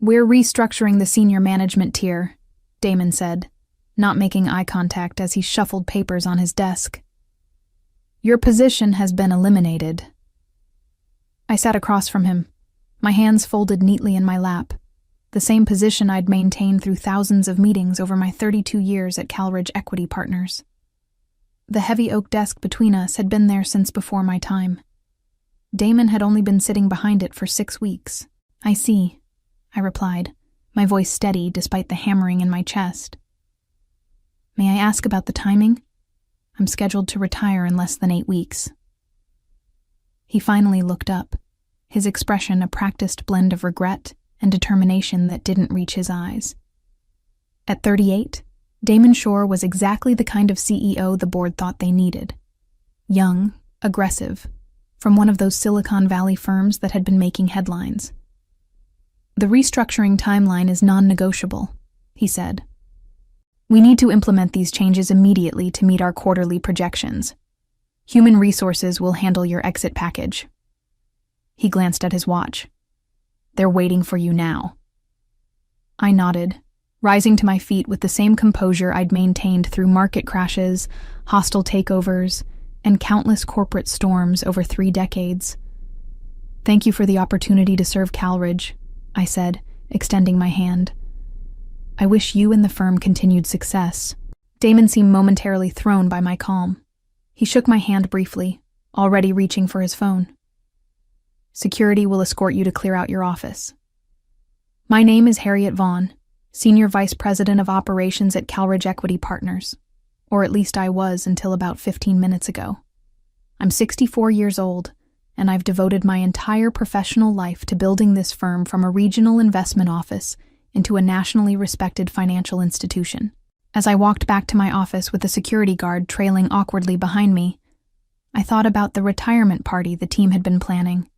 We're restructuring the senior management tier, Damon said, not making eye contact as he shuffled papers on his desk. Your position has been eliminated. I sat across from him, my hands folded neatly in my lap, the same position I'd maintained through thousands of meetings over my 32 years at Calridge Equity Partners. The heavy oak desk between us had been there since before my time. Damon had only been sitting behind it for 6 weeks. I see, I replied, my voice steady despite the hammering in my chest. May I ask about the timing? I'm scheduled to retire in less than 8 weeks. He finally looked up, his expression a practiced blend of regret and determination that didn't reach his eyes. At 38, Damon Shore was exactly the kind of CEO the board thought they needed. Young, aggressive, from one of those Silicon Valley firms that had been making headlines. The restructuring timeline is non-negotiable, he said. We need to implement these changes immediately to meet our quarterly projections. Human resources will handle your exit package. He glanced at his watch. They're waiting for you now. I nodded, rising to my feet with the same composure I'd maintained through market crashes, hostile takeovers, and countless corporate storms over 3 decades. Thank you for the opportunity to serve Calridge, I said, extending my hand. I wish you and the firm continued success. Damon seemed momentarily thrown by my calm. He shook my hand briefly, already reaching for his phone. Security will escort you to clear out your office. My name is Harriet Vaughn, Senior Vice President of Operations at Calridge Equity Partners, or at least I was until about 15 minutes ago. I'm 64 years old, and I've devoted my entire professional life to building this firm from a regional investment office into a nationally respected financial institution. As I walked back to my office with the security guard trailing awkwardly behind me, I thought about the retirement party the team had been planning.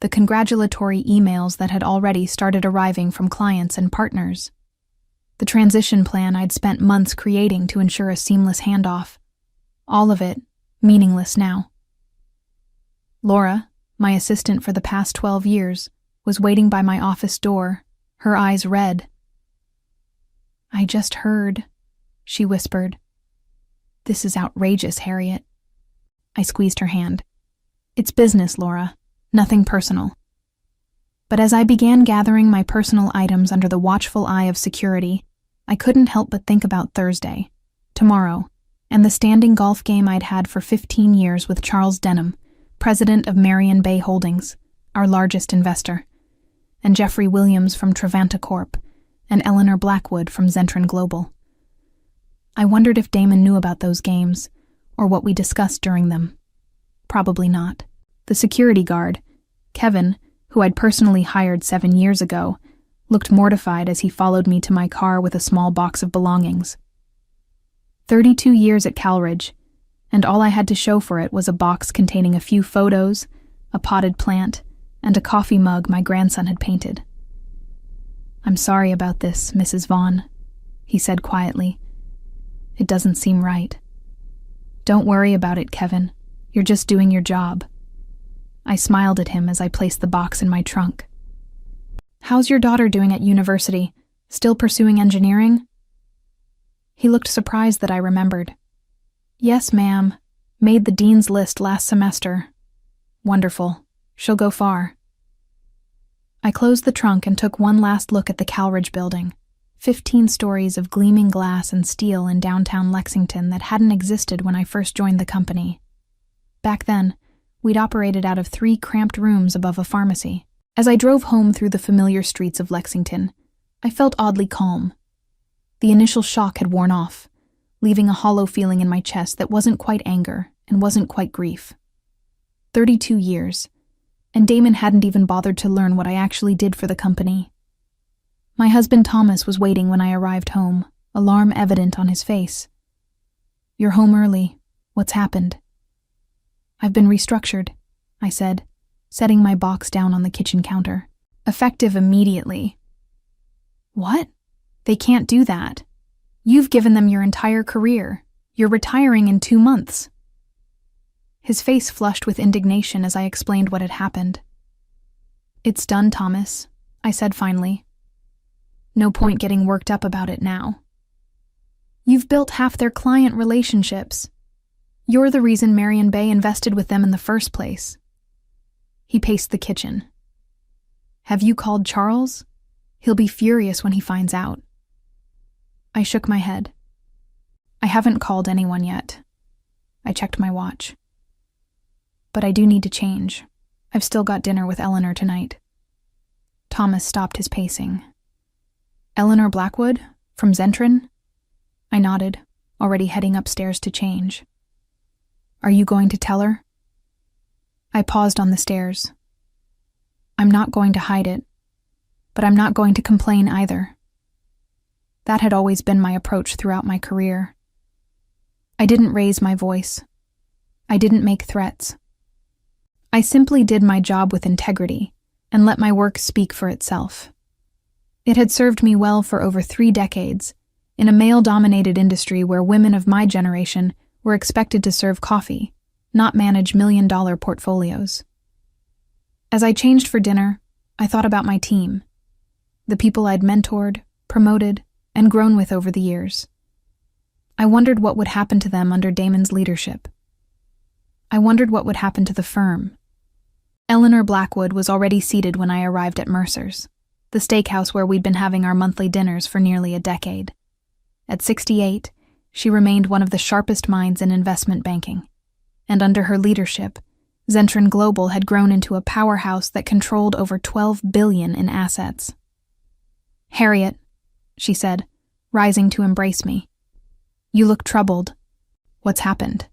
The congratulatory emails that had already started arriving from clients and partners. The transition plan I'd spent months creating to ensure a seamless handoff. All of it meaningless now. Laura, my assistant for the past 12 years, was waiting by my office door, her eyes red. I just heard, she whispered. This is outrageous, Harriet. I squeezed her hand. It's business, Laura. Nothing personal. But as I began gathering my personal items under the watchful eye of security, I couldn't help but think about Thursday, tomorrow, and the standing golf game I'd had for 15 years with Charles Denham, president of Marion Bay Holdings, our largest investor, and Jeffrey Williams from Trevanta Corp., and Eleanor Blackwood from Zentron Global. I wondered if Damon knew about those games, or what we discussed during them. Probably not. The security guard, Kevin, who I'd personally hired 7 years ago, looked mortified as he followed me to my car with a small box of belongings. 32 years at Calridge, and all I had to show for it was a box containing a few photos, a potted plant, and a coffee mug my grandson had painted. I'm sorry about this, Mrs. Vaughn, he said quietly. It doesn't seem right. Don't worry about it, Kevin. You're just doing your job. I smiled at him as I placed the box in my trunk. How's your daughter doing at university? Still pursuing engineering? He looked surprised that I remembered. Yes, ma'am. Made the dean's list last semester. Wonderful. She'll go far. I closed the trunk and took one last look at the Calridge building, 15 stories of gleaming glass and steel in downtown Lexington that hadn't existed when I first joined the company. Back then, we'd operated out of 3 cramped rooms above a pharmacy. As I drove home through the familiar streets of Lexington, I felt oddly calm. The initial shock had worn off, leaving a hollow feeling in my chest that wasn't quite anger and wasn't quite grief. 32 years, and Damon hadn't even bothered to learn what I actually did for the company. My husband Thomas was waiting when I arrived home, alarm evident on his face. You're home early. What's happened? I've been restructured, I said, setting my box down on the kitchen counter. Effective immediately. What? They can't do that. You've given them your entire career. You're retiring in 2 months. His face flushed with indignation as I explained what had happened. It's done, Thomas, I said finally, No point getting worked up about it now. You've built half their client relationships. You're the reason Marion Bay invested with them in the first place. He paced the kitchen. Have you called Charles? He'll be furious when he finds out. I shook my head. I haven't called anyone yet. I checked my watch. But I do need to change. I've still got dinner with Eleanor tonight. Thomas stopped his pacing. Eleanor Blackwood? From Zentren? I nodded, already heading upstairs to change. Are you going to tell her? I paused on the stairs. I'm not going to hide it, but I'm not going to complain either. That had always been my approach throughout my career. I didn't raise my voice. I didn't make threats. I simply did my job with integrity and let my work speak for itself. It had served me well for over 3 decades, in a male-dominated industry where women of my generation were expected to serve coffee, not manage million-dollar portfolios. As I changed for dinner, I thought about my team, the people I'd mentored, promoted, and grown with over the years. I wondered what would happen to them under Damon's leadership. I wondered what would happen to the firm. Eleanor Blackwood was already seated when I arrived at Mercer's, the steakhouse where we'd been having our monthly dinners for nearly a decade. At 68, she remained one of the sharpest minds in investment banking, and under her leadership, Zentren Global had grown into a powerhouse that controlled over $12 billion in assets. Harriet, she said, rising to embrace me. You look troubled. What's happened?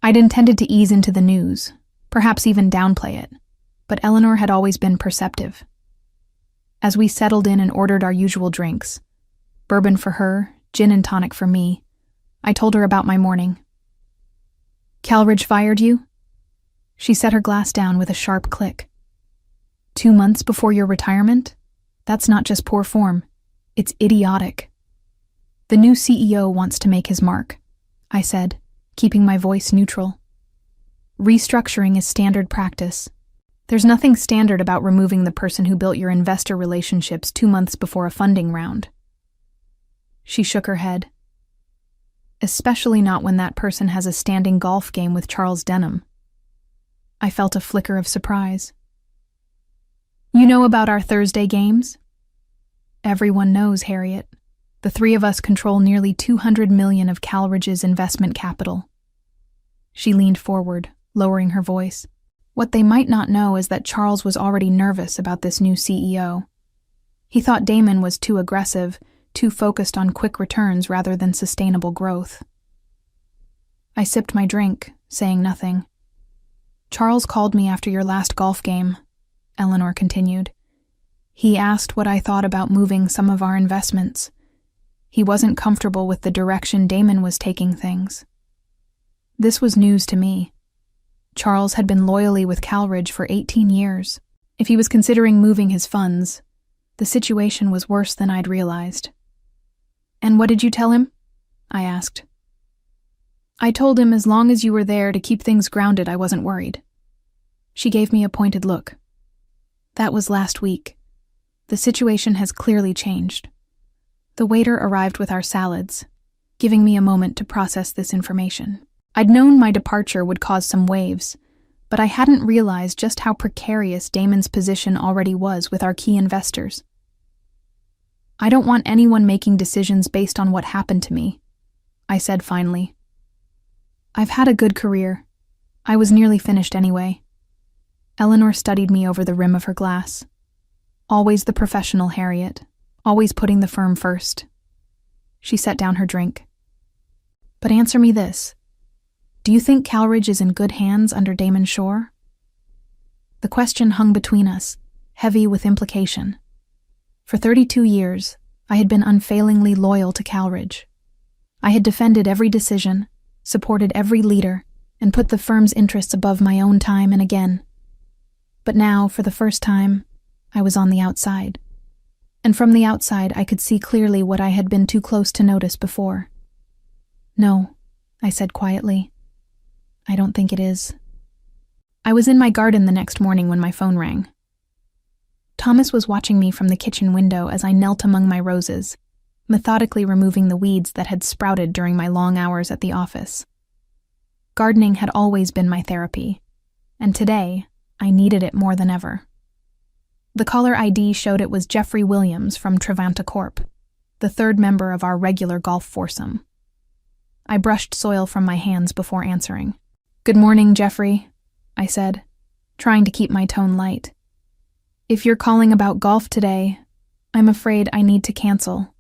I'd intended to ease into the news, perhaps even downplay it, but Eleanor had always been perceptive. As we settled in and ordered our usual drinks, bourbon for her, gin and tonic for me, I told her about my morning. Calridge fired you? She set her glass down with a sharp click. 2 months before your retirement? That's not just poor form. It's idiotic. The new CEO wants to make his mark, I said, keeping my voice neutral. Restructuring is standard practice. There's nothing standard about removing the person who built your investor relationships 2 months before a funding round. She shook her head. Especially not when that person has a standing golf game with Charles Denham. I felt a flicker of surprise. You know about our Thursday games? Everyone knows, Harriet. The 3 of us control nearly $200 million of Calridge's investment capital. She leaned forward, lowering her voice. What they might not know is that Charles was already nervous about this new CEO. He thought Damon was too aggressive, too focused on quick returns rather than sustainable growth. I sipped my drink, saying nothing. Charles called me after your last golf game, Eleanor continued. He asked what I thought about moving some of our investments. He wasn't comfortable with the direction Damon was taking things. This was news to me. Charles had been loyally with Calridge for 18 years. If he was considering moving his funds, the situation was worse than I'd realized. And what did you tell him? I asked. I told him as long as you were there to keep things grounded, I wasn't worried. She gave me a pointed look. That was last week. The situation has clearly changed. The waiter arrived with our salads, giving me a moment to process this information. I'd known my departure would cause some waves, but I hadn't realized just how precarious Damon's position already was with our key investors. I don't want anyone making decisions based on what happened to me, I said finally. I've had a good career. I was nearly finished anyway. Eleanor studied me over the rim of her glass. Always the professional, Harriet. Always putting the firm first. She set down her drink. But answer me this. Do you think Calridge is in good hands under Damon Shore? The question hung between us, heavy with implication. For 32 years, I had been unfailingly loyal to Calridge. I had defended every decision, supported every leader, and put the firm's interests above my own time and again. But now, for the first time, I was on the outside. And from the outside, I could see clearly what I had been too close to notice before. No, I said quietly. I don't think it is. I was in my garden the next morning when my phone rang. Thomas was watching me from the kitchen window as I knelt among my roses, methodically removing the weeds that had sprouted during my long hours at the office. Gardening had always been my therapy, and today I needed it more than ever. The caller ID showed it was Jeffrey Williams from Trevanta Corp., the third member of our regular golf foursome. I brushed soil from my hands before answering. "Good morning, Jeffrey," I said, trying to keep my tone light. "If you're calling about golf today, I'm afraid I need to cancel."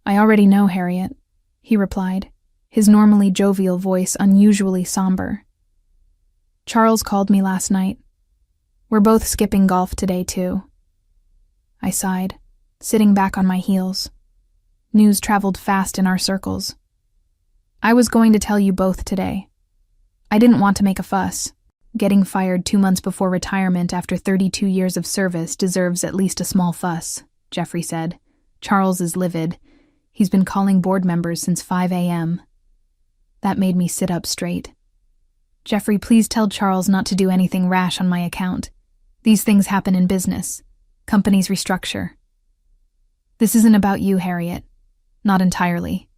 "I already know, Harriet," he replied, his normally jovial voice unusually somber. "Charles called me last night. We're both skipping golf today, too." I sighed, sitting back on my heels. News traveled fast in our circles. "I was going to tell you both today. I didn't want to make a fuss. Getting fired 2 months before retirement after 32 years of service deserves at least a small fuss," Jeffrey said. "Charles is livid. He's been calling board members since 5 a.m. That made me sit up straight. "Jeffrey, please tell Charles not to do anything rash on my account. These things happen in business. Companies restructure." "This isn't about you, Harriet." "Not entirely."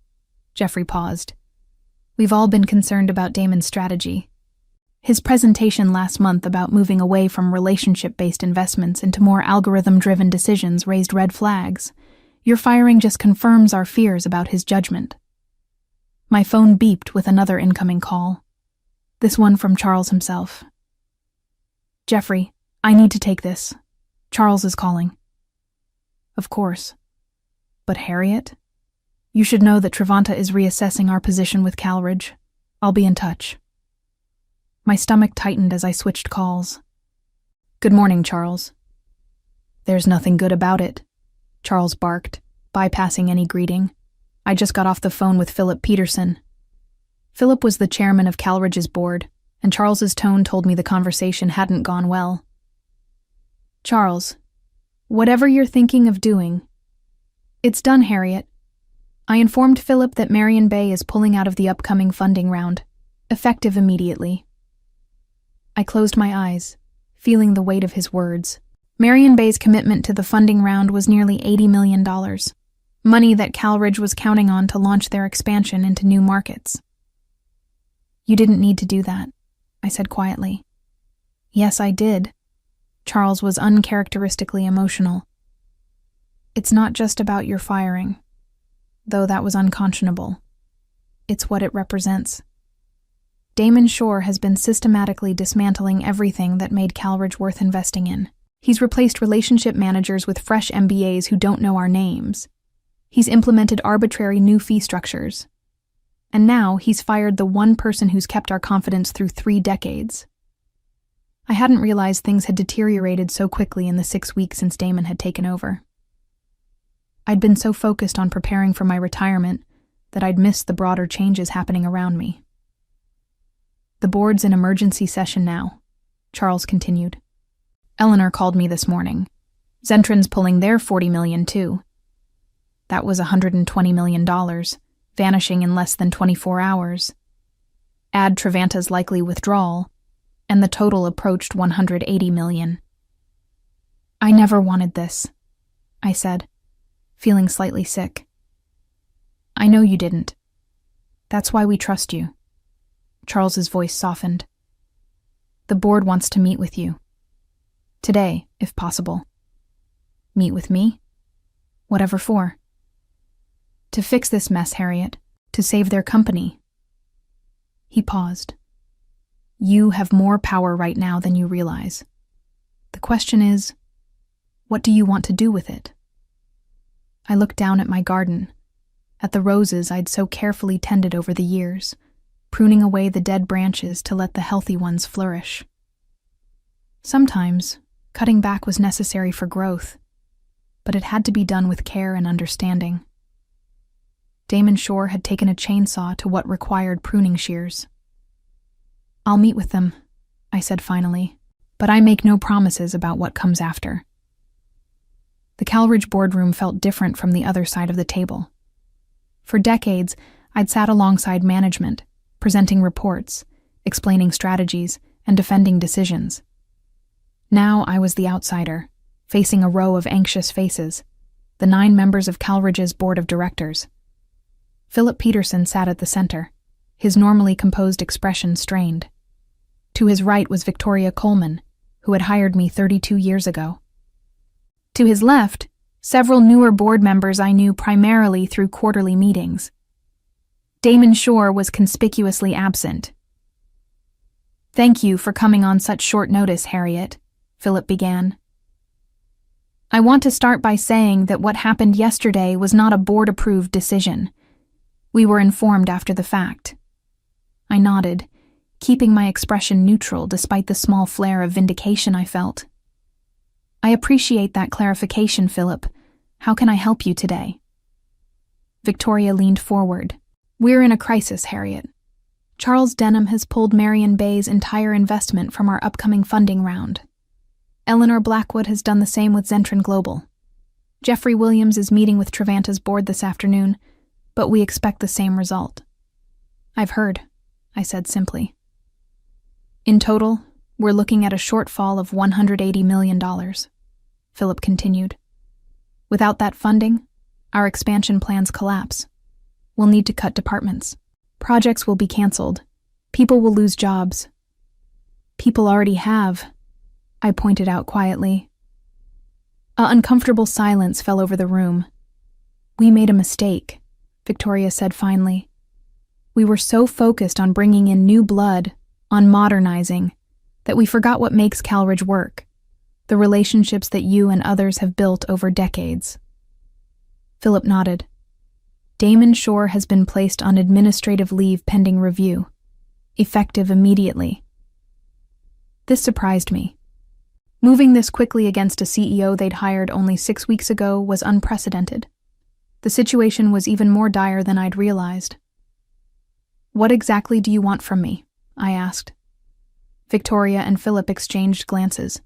Jeffrey paused. "We've all been concerned about Damon's strategy. His presentation last month about moving away from relationship-based investments into more algorithm-driven decisions raised red flags. Your firing just confirms our fears about his judgment." My phone beeped with another incoming call. This one from Charles himself. "Jeffrey, I need to take this. Charles is calling." "Of course. But Harriet? You should know that Trevanta is reassessing our position with Calridge. I'll be in touch." My stomach tightened as I switched calls. "Good morning, Charles." "There's nothing good about it," Charles barked, bypassing any greeting. "I just got off the phone with Philip Peterson." Philip was the chairman of Calridge's board, and Charles's tone told me the conversation hadn't gone well. "Charles, whatever you're thinking of doing..." "It's done, Harriet. I informed Philip that Marion Bay is pulling out of the upcoming funding round, effective immediately." I closed my eyes, feeling the weight of his words. Marion Bay's commitment to the funding round was nearly $80 million, money that Calridge was counting on to launch their expansion into new markets. "You didn't need to do that," I said quietly. "Yes, I did." Charles was uncharacteristically emotional. "It's not just about your firing, though that was unconscionable. It's what it represents. Damon Shore has been systematically dismantling everything that made Calridge worth investing in. He's replaced relationship managers with fresh MBAs who don't know our names. He's implemented arbitrary new fee structures. And now he's fired the one person who's kept our confidence through 3 decades. I hadn't realized things had deteriorated so quickly in the 6 weeks since Damon had taken over. I'd been so focused on preparing for my retirement that I'd missed the broader changes happening around me. "The board's in emergency session now," Charles continued. "Eleanor called me this morning. Zentron's pulling their $40 million too. That was $120 million, vanishing in less than 24 hours. Add Trevanta's likely withdrawal, and the total approached $180 million. "I never wanted this," I said, feeling slightly sick. "I know you didn't. That's why we trust you." Charles's voice softened. "The board wants to meet with you. Today, if possible." "Meet with me? Whatever for?" "To fix this mess, Harriet. To save their company." He paused. "You have more power right now than you realize. The question is, what do you want to do with it?" I looked down at my garden, at the roses I'd so carefully tended over the years, pruning away the dead branches to let the healthy ones flourish. Sometimes, cutting back was necessary for growth, but it had to be done with care and understanding. Damon Shore had taken a chainsaw to what required pruning shears. "I'll meet with them," I said finally, "but I make no promises about what comes after." The Calridge boardroom felt different from the other side of the table. For decades, I'd sat alongside management, presenting reports, explaining strategies, and defending decisions. Now I was the outsider, facing a row of anxious faces, the 9 members of Calridge's board of directors. Philip Peterson sat at the center, his normally composed expression strained. To his right was Victoria Coleman, who had hired me 32 years ago. To his left, several newer board members I knew primarily through quarterly meetings. Damon Shore was conspicuously absent. "Thank you for coming on such short notice, Harriet," Philip began. "I want to start by saying that what happened yesterday was not a board-approved decision. We were informed after the fact." I nodded, keeping my expression neutral despite the small flare of vindication I felt. "I appreciate that clarification, Philip. How can I help you today?" Victoria leaned forward. "We're in a crisis, Harriet. Charles Denham has pulled Marion Bay's entire investment from our upcoming funding round. Eleanor Blackwood has done the same with Zentron Global. Jeffrey Williams is meeting with Trevanta's board this afternoon, but we expect the same result." "I've heard," I said simply. "In total, we're looking at a shortfall of $180 million, Philip continued. "Without that funding, our expansion plans collapse. We'll need to cut departments. Projects will be canceled. People will lose jobs." "People already have," I pointed out quietly. An uncomfortable silence fell over the room. "We made a mistake," Victoria said finally. "We were so focused on bringing in new blood, on modernizing, that we forgot what makes Calridge work, the relationships that you and others have built over decades." Philip nodded. "Damon Shore has been placed on administrative leave pending review, effective immediately." This surprised me. Moving this quickly against a CEO they'd hired only 6 weeks ago was unprecedented. The situation was even more dire than I'd realized. "What exactly do you want from me?" I asked. Victoria and Philip exchanged glances.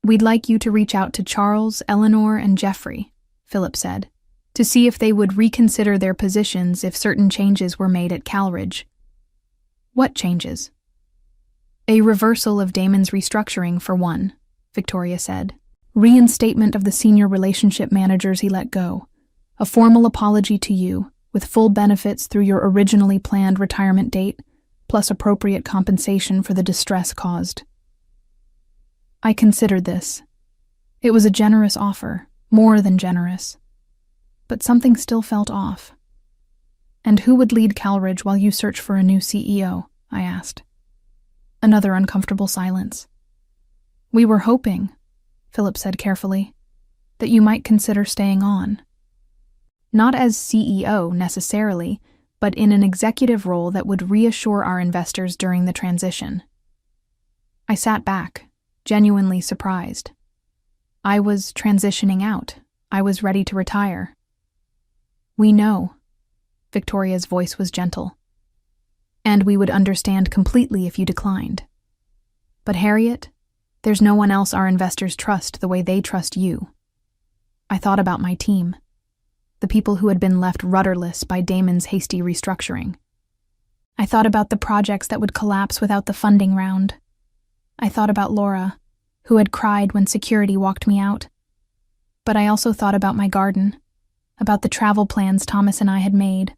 "We'd like you to reach out to Charles, Eleanor, and Jeffrey," Philip said, "to see if they would reconsider their positions if certain changes were made at Calridge." "What changes?" "A reversal of Damon's restructuring, for one," Victoria said. "Reinstatement of the senior relationship managers he let go. A formal apology to you, with full benefits through your originally planned retirement date, plus appropriate compensation for the distress caused." I considered this. It was a generous offer, more than generous. But something still felt off. "And who would lead Calridge while you search for a new CEO?" I asked. Another uncomfortable silence. "We were hoping," Philip said carefully, "that you might consider staying on. Not as CEO necessarily, but in an executive role that would reassure our investors during the transition." I sat back, genuinely surprised. I was transitioning out. I was ready to retire. "We know." Victoria's voice was gentle. "And we would understand completely if you declined. But Harriet, there's no one else our investors trust the way they trust you." I thought about my team, the people who had been left rudderless by Damon's hasty restructuring. I thought about the projects that would collapse without the funding round. I thought about Laura, who had cried when security walked me out. But I also thought about my garden, about the travel plans Thomas and I had made,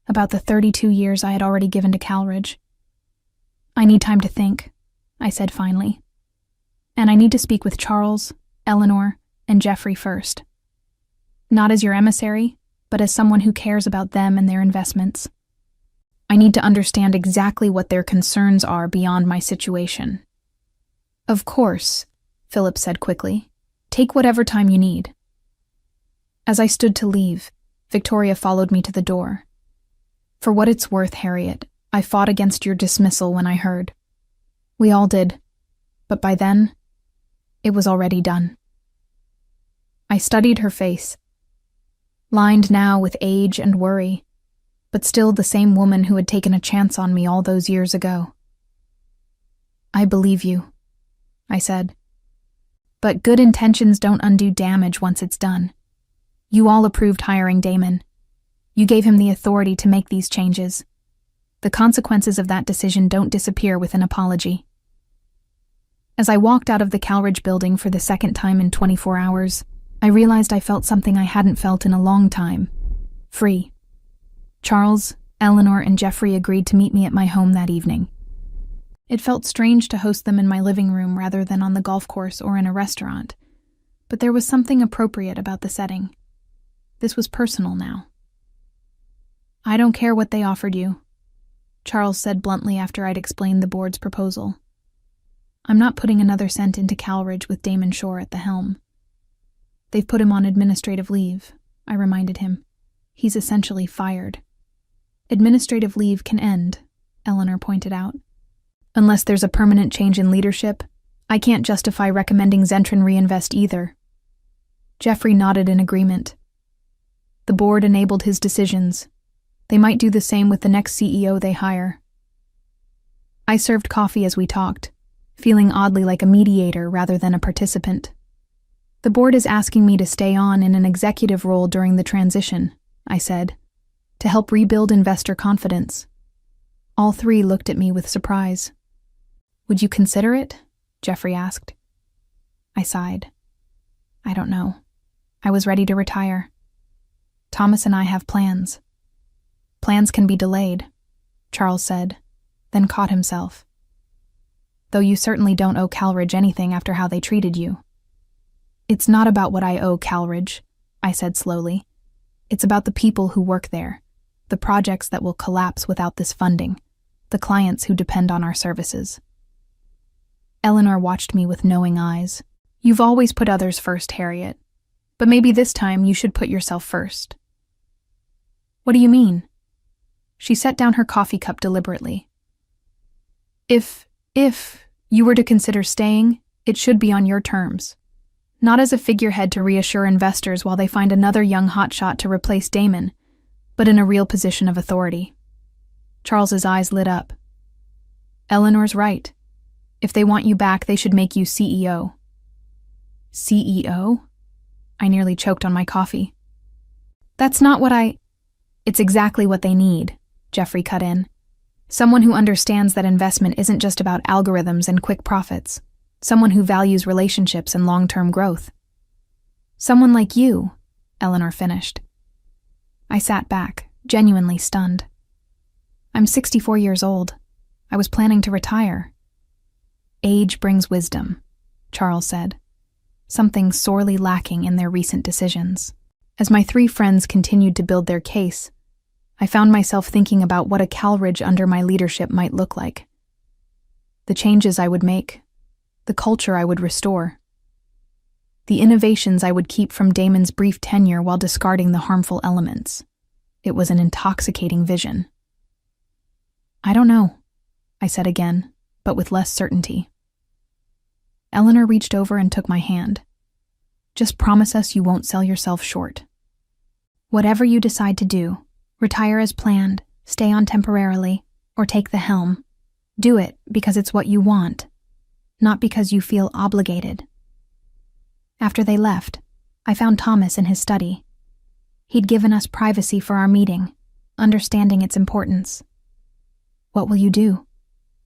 about the 32 years I had already given to Calridge. "I need time to think," I said finally. "And I need to speak with Charles, Eleanor, and Jeffrey first. Not as your emissary, but as someone who cares about them and their investments. I need to understand exactly what their concerns are beyond my situation." "Of course," Philip said quickly. "Take whatever time you need." As I stood to leave, Victoria followed me to the door. "For what it's worth, Harriet, I fought against your dismissal when I heard. We all did, but by then, it was already done." I studied her face, lined now with age and worry, but still the same woman who had taken a chance on me all those years ago. "I believe you," I said. "But good intentions don't undo damage once it's done. You all approved hiring Damon. You gave him the authority to make these changes. The consequences of that decision don't disappear with an apology." As I walked out of the Calridge building for the second time in 24 hours, I realized I felt something I hadn't felt in a long time. Free. Charles, Eleanor, and Jeffrey agreed to meet me at my home that evening. It felt strange to host them in my living room rather than on the golf course or in a restaurant, but there was something appropriate about the setting. This was personal now. "I don't care what they offered you," Charles said bluntly after I'd explained the board's proposal. "I'm not putting another cent into Calridge with Damon Shore at the helm." "They've put him on administrative leave," I reminded him. "He's essentially fired." "Administrative leave can end," Eleanor pointed out. "Unless there's a permanent change in leadership, I can't justify recommending Zentren reinvest either." Jeffrey nodded in agreement. The board enabled his decisions. They might do the same with the next CEO they hire. I served coffee as we talked, feeling oddly like a mediator rather than a participant. "The board is asking me to stay on in an executive role during the transition," I said, "to help rebuild investor confidence." All three looked at me with surprise. "Would you consider it?" Jeffrey asked. I sighed. "I don't know. I was ready to retire. Thomas and I have plans." "Plans can be delayed," Charles said, then caught himself. "Though you certainly don't owe Calridge anything after how they treated you." "It's not about what I owe Calridge," I said slowly. "It's about the people who work there, the projects that will collapse without this funding, the clients who depend on our services." Eleanor watched me with knowing eyes. "You've always put others first, Harriet. But maybe this time you should put yourself first." "What do you mean?" She set down her coffee cup deliberately. If you were to consider staying, it should be on your terms. Not as a figurehead to reassure investors while they find another young hotshot to replace Damon, but in a real position of authority." Charles's eyes lit up. "Eleanor's right. If they want you back, they should make you CEO." "CEO?" I nearly choked on my coffee. "That's not what I—" "It's exactly what they need," Jeffrey cut in. "Someone who understands that investment isn't just about algorithms and quick profits. Someone who values relationships and long-term growth." "Someone like you," Eleanor finished. I sat back, genuinely stunned. "I'm 64 years old. I was planning to retire." "Age brings wisdom," Charles said, something sorely lacking in their recent decisions. As my three friends continued to build their case, I found myself thinking about what a Calridge under my leadership might look like. The changes I would make, the culture I would restore, the innovations I would keep from Damon's brief tenure while discarding the harmful elements. It was an intoxicating vision. "I don't know," I said again, but with less certainty. Eleanor reached over and took my hand. "Just promise us you won't sell yourself short. Whatever you decide to do, retire as planned, stay on temporarily, or take the helm, do it because it's what you want, not because you feel obligated." After they left, I found Thomas in his study. He'd given us privacy for our meeting, understanding its importance. "What will you do?"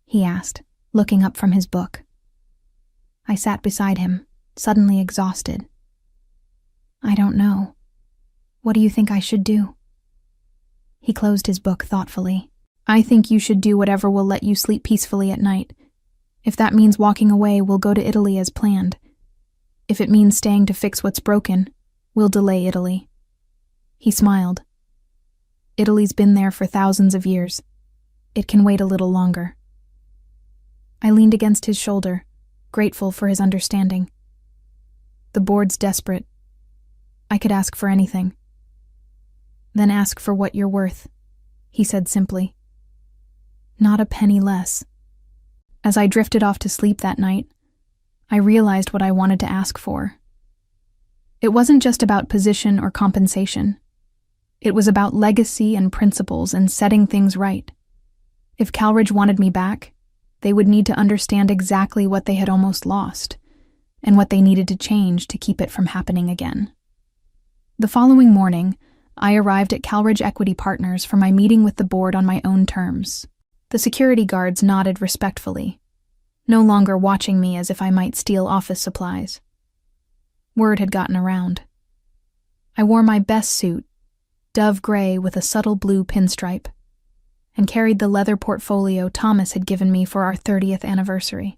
he asked, looking up from his book. I sat beside him, suddenly exhausted. "I don't know. What do you think I should do?" He closed his book thoughtfully. "I think you should do whatever will let you sleep peacefully at night. If that means walking away, we'll go to Italy as planned. If it means staying to fix what's broken, we'll delay Italy." He smiled. "Italy's been there for thousands of years. It can wait a little longer." I leaned against his shoulder, grateful for his understanding. "The board's desperate. I could ask for anything." "Then ask for what you're worth," he said simply. "Not a penny less." As I drifted off to sleep that night, I realized what I wanted to ask for. It wasn't just about position or compensation. It was about legacy and principles and setting things right. If Calridge wanted me back, they would need to understand exactly what they had almost lost, and what they needed to change to keep it from happening again. The following morning, I arrived at Calridge Equity Partners for my meeting with the board on my own terms. The security guards nodded respectfully. no longer watching me as if I might steal office supplies. Word had gotten around. I wore my best suit, dove gray with a subtle blue pinstripe, and carried the leather portfolio Thomas had given me for our 30th anniversary.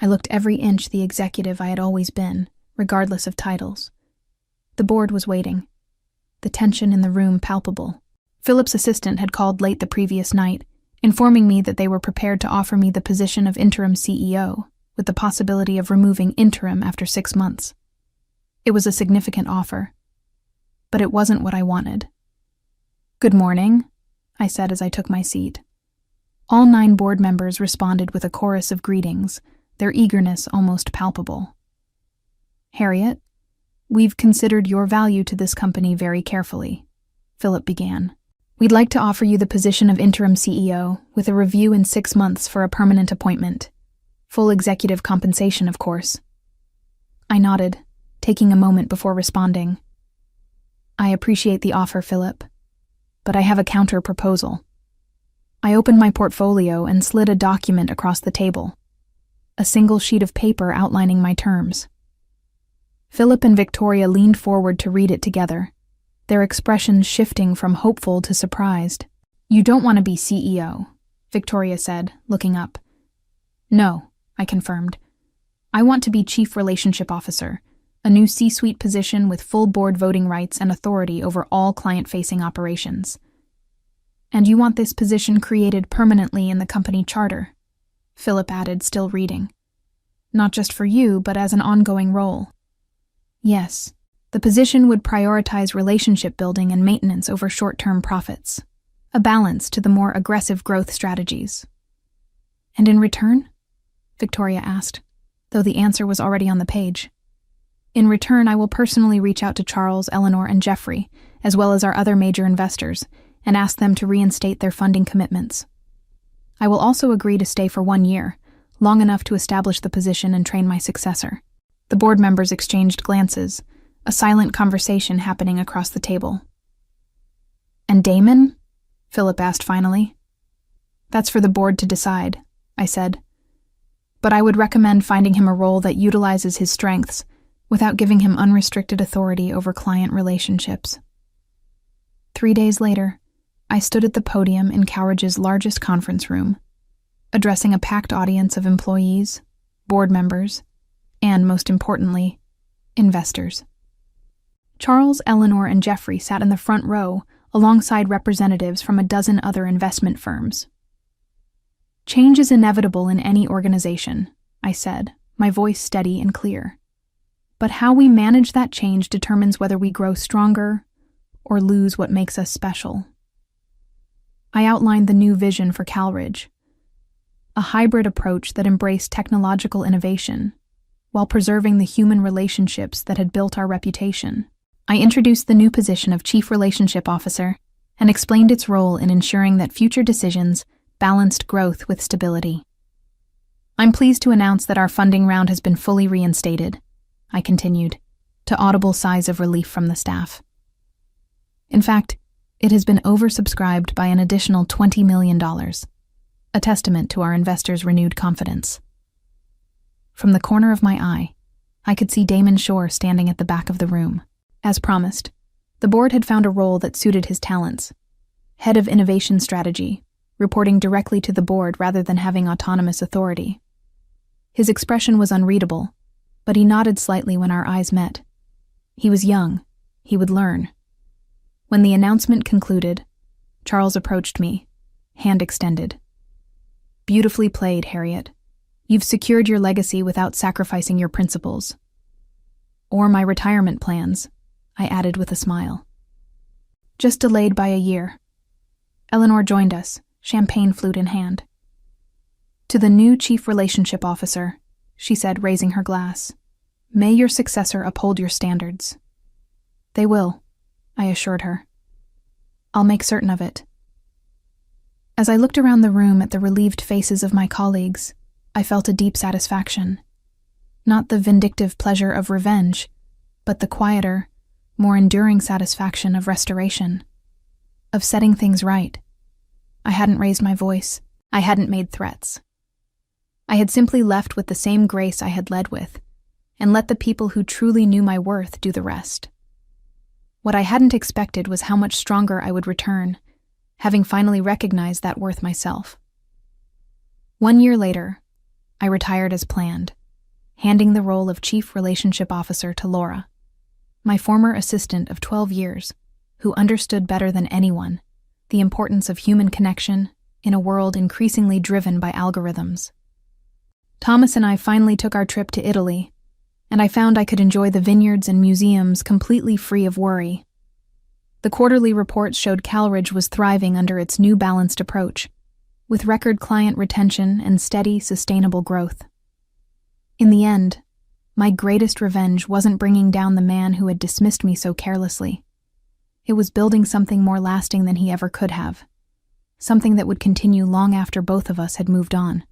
I looked every inch the executive I had always been, regardless of titles. The board was waiting, the tension in the room palpable. Philip's assistant had called late the previous night, informing me that they were prepared to offer me the position of interim CEO, with the possibility of removing interim after 6 months. It was a significant offer, but it wasn't what I wanted. "Good morning," I said as I took my seat. All 9 board members responded with a chorus of greetings, their eagerness almost palpable. "Harriet, we've considered your value to this company very carefully," Philip began. "We'd like to offer you the position of interim CEO, with a review in 6 months for a permanent appointment. Full executive compensation, of course." I nodded, taking a moment before responding. "I appreciate the offer, Philip, but I have a counter-proposal." I opened my portfolio and slid a document across the table, a single sheet of paper outlining my terms. Philip and Victoria leaned forward to read it together, their expressions shifting from hopeful to surprised. "You don't want to be CEO," Victoria said, looking up. "No," I confirmed. "I want to be Chief Relationship Officer, a new C-suite position with full board voting rights and authority over all client-facing operations." "And you want this position created permanently in the company charter," Philip added, still reading. "Not just for you, but as an ongoing role." "Yes. The position would prioritize relationship building and maintenance over short-term profits, a balance to the more aggressive growth strategies." "And in return?" Victoria asked, though the answer was already on the page. "In return, I will personally reach out to Charles, Eleanor, and Jeffrey, as well as our other major investors, and ask them to reinstate their funding commitments. I will also agree to stay for 1 year, long enough to establish the position and train my successor." The board members exchanged glances, a silent conversation happening across the table. "And Damon?" Philip asked finally. "That's for the board to decide," I said. "But I would recommend finding him a role that utilizes his strengths without giving him unrestricted authority over client relationships." 3 days later, I stood at the podium in Cowridge's largest conference room, addressing a packed audience of employees, board members, and, most importantly, investors. Charles, Eleanor, and Jeffrey sat in the front row alongside representatives from a dozen other investment firms. "Change is inevitable in any organization," I said, my voice steady and clear. "But how we manage that change determines whether we grow stronger or lose what makes us special." I outlined the new vision for Calridge, a hybrid approach that embraced technological innovation while preserving the human relationships that had built our reputation. I introduced the new position of Chief Relationship Officer and explained its role in ensuring that future decisions balanced growth with stability. "I'm pleased to announce that our funding round has been fully reinstated," I continued, to audible sighs of relief from the staff. "In fact, it has been oversubscribed by an additional $20 million, a testament to our investors' renewed confidence." From the corner of my eye, I could see Damon Shore standing at the back of the room. As promised, the board had found a role that suited his talents: head of innovation strategy, reporting directly to the board rather than having autonomous authority. His expression was unreadable, but he nodded slightly when our eyes met. He was young. He would learn. When the announcement concluded, Charles approached me, hand extended. "Beautifully played, Harriet. You've secured your legacy without sacrificing your principles." "Or my retirement plans," I added with a smile. "Just delayed by a year." Eleanor joined us, champagne flute in hand. "To the new Chief Relationship Officer," she said, raising her glass, "may your successor uphold your standards." "They will," I assured her. "I'll make certain of it." As I looked around the room at the relieved faces of my colleagues, I felt a deep satisfaction. Not the vindictive pleasure of revenge, but the quieter, more enduring satisfaction of restoration, of setting things right. I hadn't raised my voice. I hadn't made threats. I had simply left with the same grace I had led with, and let the people who truly knew my worth do the rest. What I hadn't expected was how much stronger I would return, having finally recognized that worth myself. 1 year later, I retired as planned, handing the role of Chief Relationship Officer to Laura, my former assistant of 12 years, who understood better than anyone the importance of human connection in a world increasingly driven by algorithms. Thomas and I finally took our trip to Italy, and I found I could enjoy the vineyards and museums completely free of worry. The quarterly reports showed Calridge was thriving under its new balanced approach, with record client retention and steady, sustainable growth. In the end, my greatest revenge wasn't bringing down the man who had dismissed me so carelessly. It was building something more lasting than he ever could have, something that would continue long after both of us had moved on.